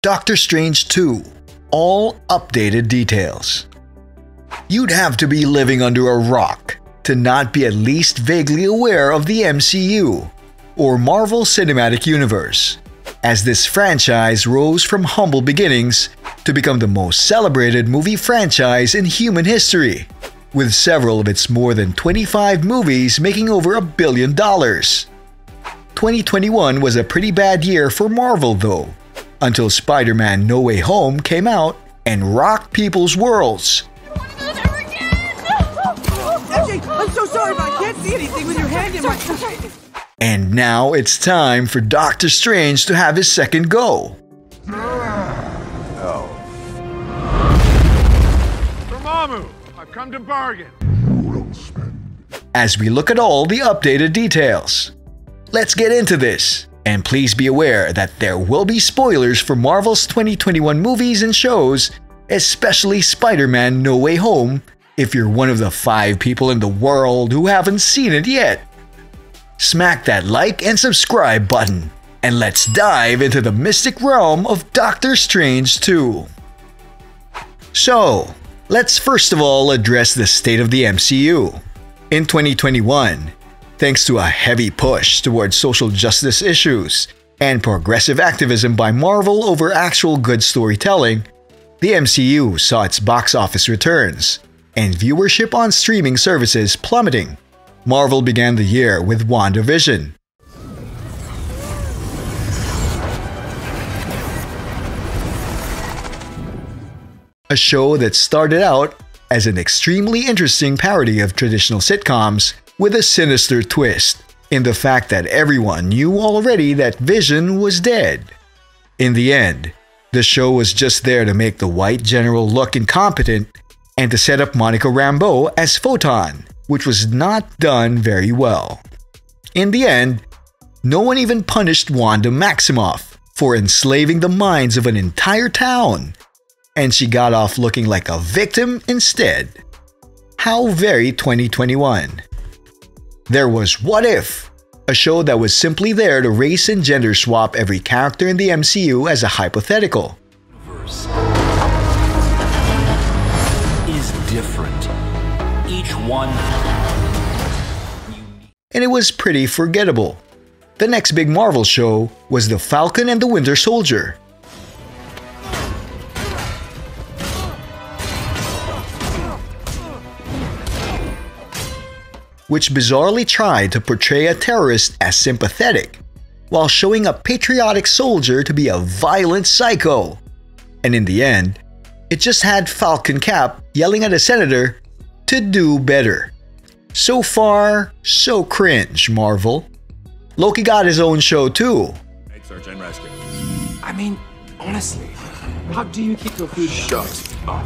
Doctor Strange 2. All updated details. You'd have to be living under a rock to not be at least vaguely aware of the MCU, or Marvel Cinematic Universe, as this franchise rose from humble beginnings to become the most celebrated movie franchise in human history, with several of its more than 25 movies making over $1 billion. 2021 was a pretty bad year for Marvel though, until Spider-Man No Way Home came out and rocked people's worlds. MJ, I'm so sorry, but I can't see anything with your hand in my... And now it's time for Doctor Strange to have his second go. Oh. Dormammu, I've come to bargain. As we look at all the updated details, let's get into this. And please be aware that there will be spoilers for Marvel's 2021 movies and shows, especially Spider-Man No Way Home, if you're one of the 5 people in the world who haven't seen it yet. Smack that like and subscribe button, and let's dive into the mystic realm of Doctor Strange 2. So, let's first of all address the state of the MCU. In 2021, thanks to a heavy push towards social justice issues and progressive activism by Marvel over actual good storytelling, the MCU saw its box office returns and viewership on streaming services plummeting. Marvel began the year with WandaVision, a show that started out as an extremely interesting parody of traditional sitcoms with a sinister twist in the fact that everyone knew already that Vision was dead. In the end, the show was just there to make the white general look incompetent and to set up Monica Rambeau as Photon, which was not done very well. In the end, no one even punished Wanda Maximoff for enslaving the minds of an entire town, and she got off looking like a victim instead. How very 2021. There was What If, a show that was simply there to race and gender swap every character in the MCU as a hypothetical. Is different. Each one. And it was pretty forgettable. The next big Marvel show was The Falcon and the Winter Soldier, which bizarrely tried to portray a terrorist as sympathetic, while showing a patriotic soldier to be a violent psycho. And in the end, it just had Falcon Cap yelling at a senator to do better. So far, so cringe, Marvel. Loki got his own show too. Search and rescue. I mean, honestly, how do you keep your food? Shut up.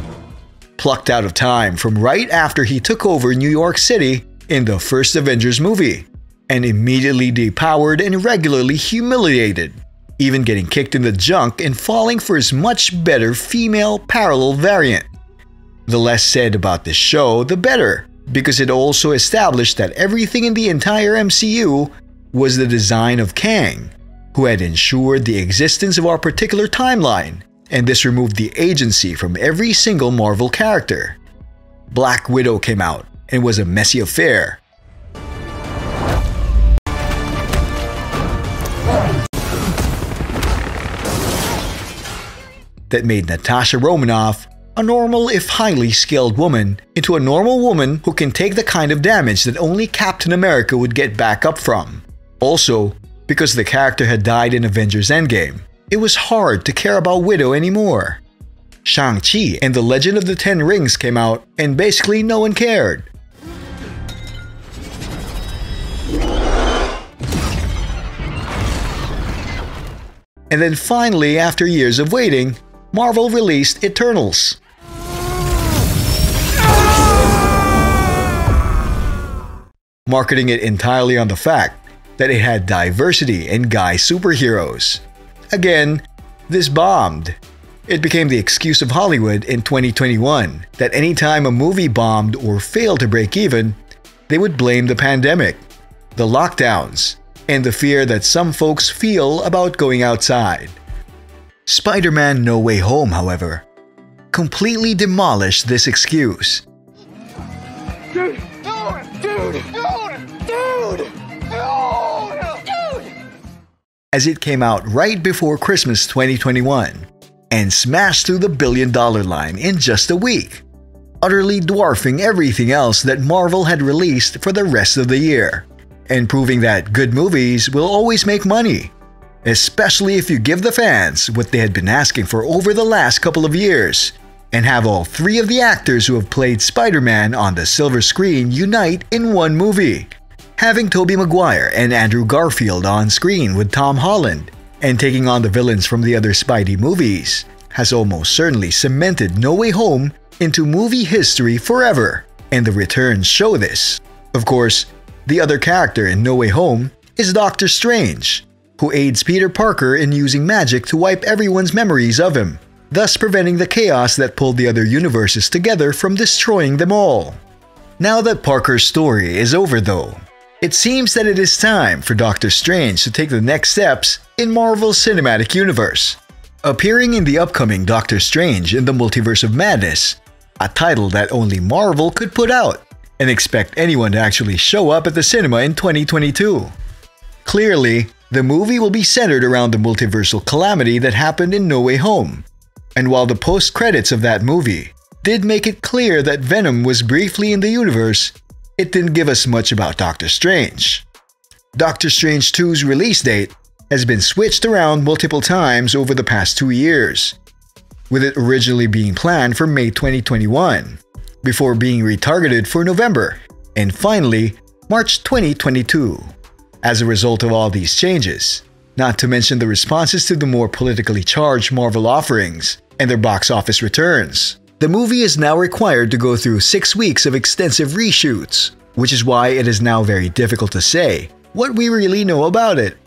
Plucked out of time from right after he took over New York City in the first Avengers movie, and immediately depowered and regularly humiliated, even getting kicked in the junk and falling for his much better female parallel variant. The less said about this show, the better, because it also established that everything in the entire MCU was the design of Kang, who had ensured the existence of our particular timeline, and this removed the agency from every single Marvel character. Black Widow came out and was a messy affair. That made Natasha Romanoff, a normal if highly skilled woman, into a normal woman who can take the kind of damage that only Captain America would get back up from. Also, because the character had died in Avengers Endgame, it was hard to care about Widow anymore. Shang-Chi and the Legend of the Ten Rings came out, and basically no one cared. And then finally, after years of waiting, Marvel released Eternals. Marketing it entirely on the fact that it had diversity and guy superheroes. Again, this bombed. It became the excuse of Hollywood in 2021 that anytime a movie bombed or failed to break even, they would blame the pandemic, the lockdowns, and the fear that some folks feel about going outside. Spider-Man No Way Home, however, completely demolished this excuse. Dude! As it came out right before Christmas 2021 and smashed through the billion-dollar line in just a week, utterly dwarfing everything else that Marvel had released for the rest of the year, and proving that good movies will always make money, especially if you give the fans what they had been asking for over the last couple of years, and have all three of the actors who have played Spider-Man on the silver screen unite in one movie. Having Tobey Maguire and Andrew Garfield on screen with Tom Holland, and taking on the villains from the other Spidey movies, has almost certainly cemented No Way Home into movie history forever, and the returns show this. Of course, the other character in No Way Home is Doctor Strange, who aids Peter Parker in using magic to wipe everyone's memories of him, thus preventing the chaos that pulled the other universes together from destroying them all. Now that Parker's story is over though, it seems that it is time for Doctor Strange to take the next steps in Marvel's cinematic universe, appearing in the upcoming Doctor Strange in the Multiverse of Madness, a title that only Marvel could put out, and expect anyone to actually show up at the cinema in 2022. Clearly, the movie will be centered around the multiversal calamity that happened in No Way Home, and while the post-credits of that movie did make it clear that Venom was briefly in the universe, it didn't give us much about Doctor Strange. Doctor Strange 2's release date has been switched around multiple times over the past 2 years, with it originally being planned for May 2021, before being retargeted for November, and finally, March 2022. As a result of all these changes, not to mention the responses to the more politically charged Marvel offerings and their box office returns, the movie is now required to go through 6 weeks of extensive reshoots, which is why it is now very difficult to say what we really know about it.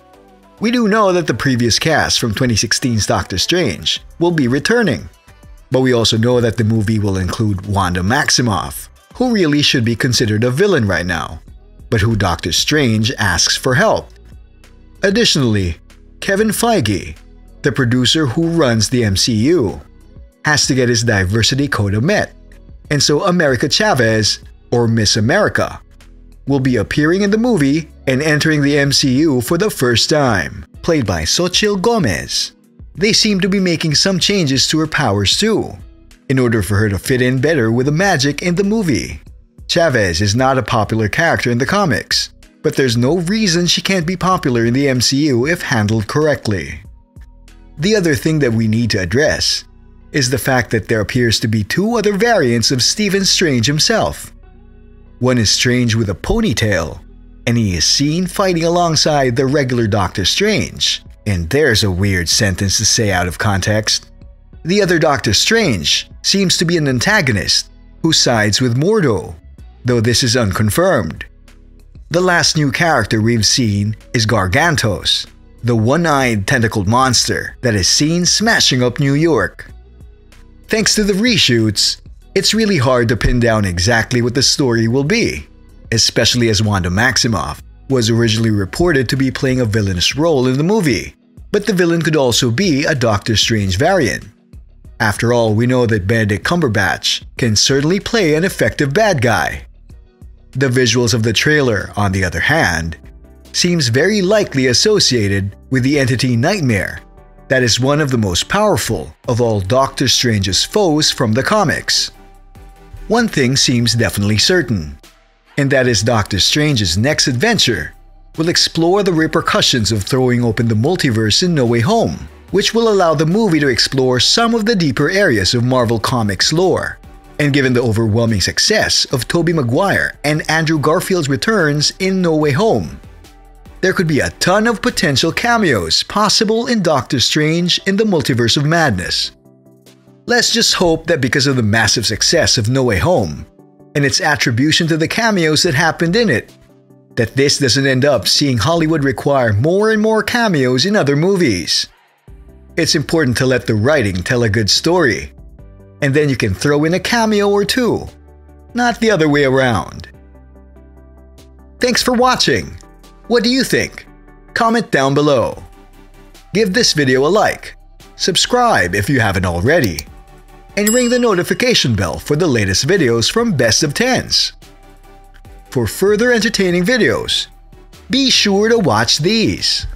We do know that the previous cast from 2016's Doctor Strange will be returning, but we also know that the movie will include Wanda Maximoff, who really should be considered a villain right now, but who Doctor Strange asks for help. Additionally, Kevin Feige, the producer who runs the MCU, has to get his diversity quota met, and so America Chavez, or Miss America, will be appearing in the movie and entering the MCU for the first time, played by Xochitl Gomez. They seem to be making some changes to her powers too, in order for her to fit in better with the magic in the movie. Chavez is not a popular character in the comics, but there's no reason she can't be popular in the MCU if handled correctly. The other thing that we need to address is the fact that there appears to be 2 other variants of Stephen Strange himself. One is Strange with a ponytail, and he is seen fighting alongside the regular Doctor Strange. And there's a weird sentence to say out of context. The other Doctor Strange seems to be an antagonist who sides with Mordo, though this is unconfirmed. The last new character we've seen is Gargantos, the one-eyed tentacled monster that is seen smashing up New York. Thanks to the reshoots, it's really hard to pin down exactly what the story will be, especially as Wanda Maximoff was originally reported to be playing a villainous role in the movie, but the villain could also be a Doctor Strange variant. After all, we know that Benedict Cumberbatch can certainly play an effective bad guy. The visuals of the trailer, on the other hand, seems very likely associated with the entity Nightmare, that is one of the most powerful of all Doctor Strange's foes from the comics. One thing seems definitely certain, and that is Doctor Strange's next adventure will explore the repercussions of throwing open the multiverse in No Way Home, which will allow the movie to explore some of the deeper areas of Marvel Comics lore. And given the overwhelming success of Tobey Maguire and Andrew Garfield's returns in No Way Home, there could be a ton of potential cameos possible in Doctor Strange in the Multiverse of Madness. Let's just hope that because of the massive success of No Way Home, and its attribution to the cameos that happened in it, that this doesn't end up seeing Hollywood require more and more cameos in other movies. It's important to let the writing tell a good story, and then you can throw in a cameo or two, not the other way around. Thanks for watching! What do you think? Comment down below. Give this video a like, subscribe if you haven't already, and ring the notification bell for the latest videos from Best of Tens. For further entertaining videos, be sure to watch these.